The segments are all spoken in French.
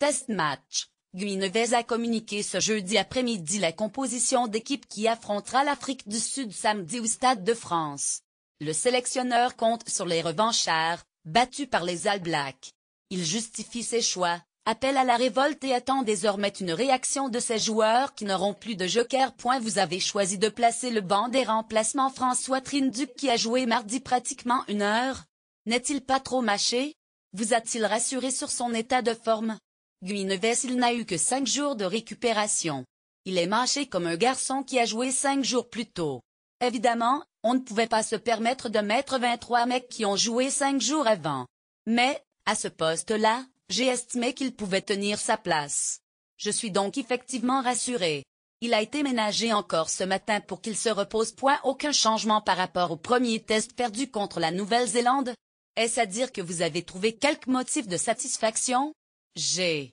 Test match. Guinevere a communiqué ce jeudi après-midi la composition d'équipe qui affrontera l'Afrique du Sud samedi au Stade de France. Le sélectionneur compte sur les revanchards, battus par les All Blacks. Il justifie ses choix, appelle à la révolte et attend désormais une réaction de ses joueurs qui n'auront plus de joker. Vous avez choisi de placer le banc des remplacements François Trinduc qui a joué mardi pratiquement 1 heure. N'est-il pas trop mâché? Vous a-t-il rassuré sur son état de forme? Guinevere il n'a eu que 5 jours de récupération. Il est mâché comme un garçon qui a joué 5 jours plus tôt. Évidemment, on ne pouvait pas se permettre de mettre 23 mecs qui ont joué 5 jours avant. Mais, à ce poste-là, j'ai estimé qu'il pouvait tenir sa place. Je suis donc effectivement rassuré. Il a été ménagé encore ce matin pour qu'il se repose. Aucun changement par rapport au premier test perdu contre la Nouvelle-Zélande? Est-ce à dire que vous avez trouvé quelques motifs de satisfaction? Je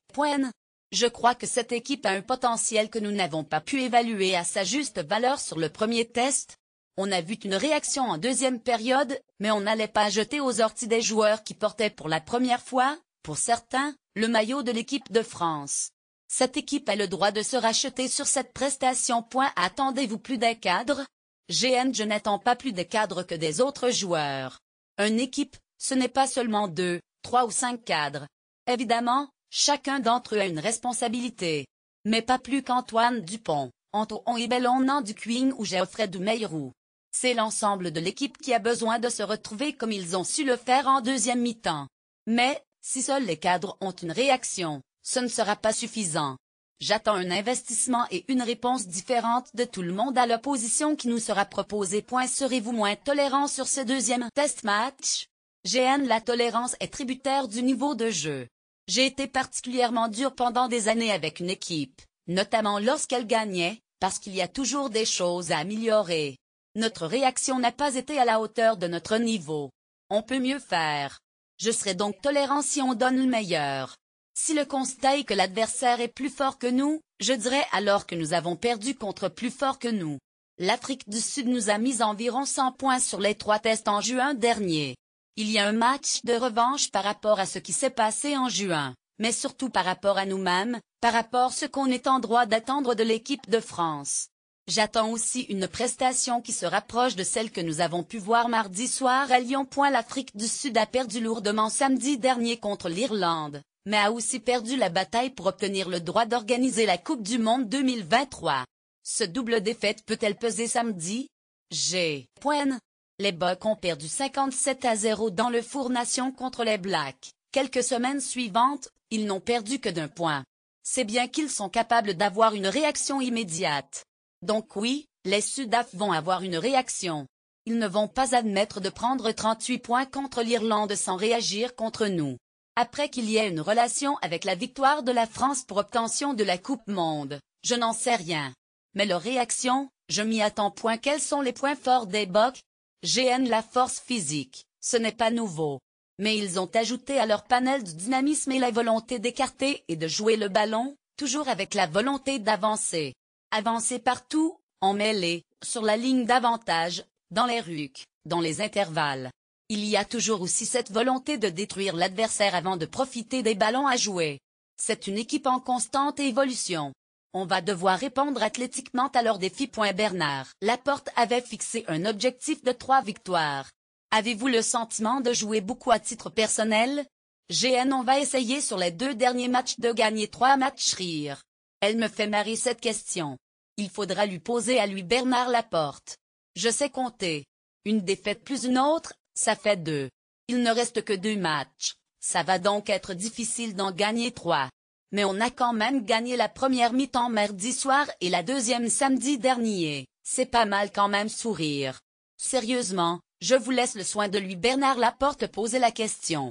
crois que cette équipe a un potentiel que nous n'avons pas pu évaluer à sa juste valeur sur le premier test. On a vu une réaction en deuxième période, mais on n'allait pas jeter aux orties des joueurs qui portaient pour la première fois, pour certains, le maillot de l'équipe de France. Cette équipe a le droit de se racheter sur cette prestation. Attendez-vous plus des cadres? Je n'attends pas plus des cadres que des autres joueurs. Une équipe, ce n'est pas seulement 2, 3 ou 5 cadres. Évidemment, chacun d'entre eux a une responsabilité. Mais pas plus qu'Antoine Dupont, Antoine Ibelon Duquing ou Geoffrey Doumeirou. C'est l'ensemble de l'équipe qui a besoin de se retrouver comme ils ont su le faire en deuxième mi-temps. Mais, si seuls les cadres ont une réaction, ce ne sera pas suffisant. J'attends un investissement et une réponse différente de tout le monde à l'opposition qui nous sera proposée. Serez-vous moins tolérant sur ce deuxième test match? La tolérance est tributaire du niveau de jeu. J'ai été particulièrement dur pendant des années avec une équipe, notamment lorsqu'elle gagnait, parce qu'il y a toujours des choses à améliorer. Notre réaction n'a pas été à la hauteur de notre niveau. On peut mieux faire. Je serai donc tolérant si on donne le meilleur. Si le constat est que l'adversaire est plus fort que nous, je dirais alors que nous avons perdu contre plus fort que nous. L'Afrique du Sud nous a mis environ 100 points sur les 3 tests en juin dernier. Il y a un match de revanche par rapport à ce qui s'est passé en juin, mais surtout par rapport à nous-mêmes, par rapport à ce qu'on est en droit d'attendre de l'équipe de France. J'attends aussi une prestation qui se rapproche de celle que nous avons pu voir mardi soir à Lyon. L'Afrique du Sud a perdu lourdement samedi dernier contre l'Irlande, mais a aussi perdu la bataille pour obtenir le droit d'organiser la Coupe du Monde 2023. Ce double défaite peut-elle peser samedi? Les Bucks ont perdu 57-0 dans le Four Nation contre les Blacks. Quelques semaines suivantes, ils n'ont perdu que d'1 point. C'est bien qu'ils sont capables d'avoir une réaction immédiate. Donc oui, les Sudaf vont avoir une réaction. Ils ne vont pas admettre de prendre 38 points contre l'Irlande sans réagir contre nous. Après qu'il y ait une relation avec la victoire de la France pour obtention de la Coupe Monde, je n'en sais rien. Mais leur réaction, je m'y attends. Quels sont les points forts des Bucks? La force physique, ce n'est pas nouveau. Mais ils ont ajouté à leur panel du dynamisme et la volonté d'écarter et de jouer le ballon, toujours avec la volonté d'avancer. Avancer partout, en mêlée, sur la ligne d'avantage, dans les rucks, dans les intervalles. Il y a toujours aussi cette volonté de détruire l'adversaire avant de profiter des ballons à jouer. C'est une équipe en constante évolution. On va devoir répondre athlétiquement à leurs défis. Bernard Laporte avait fixé un objectif de 3 victoires. Avez-vous le sentiment de jouer beaucoup à titre personnel? On va essayer sur les 2 derniers matchs de gagner 3 matchs. Rire. Elle me fait marrer cette question. Il faudra lui poser à lui. Bernard Laporte. Je sais compter. Une défaite plus une autre, ça fait 2. Il ne reste que 2 matchs. Ça va donc être difficile d'en gagner 3. Mais on a quand même gagné la première mi-temps mardi soir et la deuxième samedi dernier. C'est pas mal quand même. Sourire. Sérieusement, je vous laisse le soin de lui. Bernard Laporte poser la question.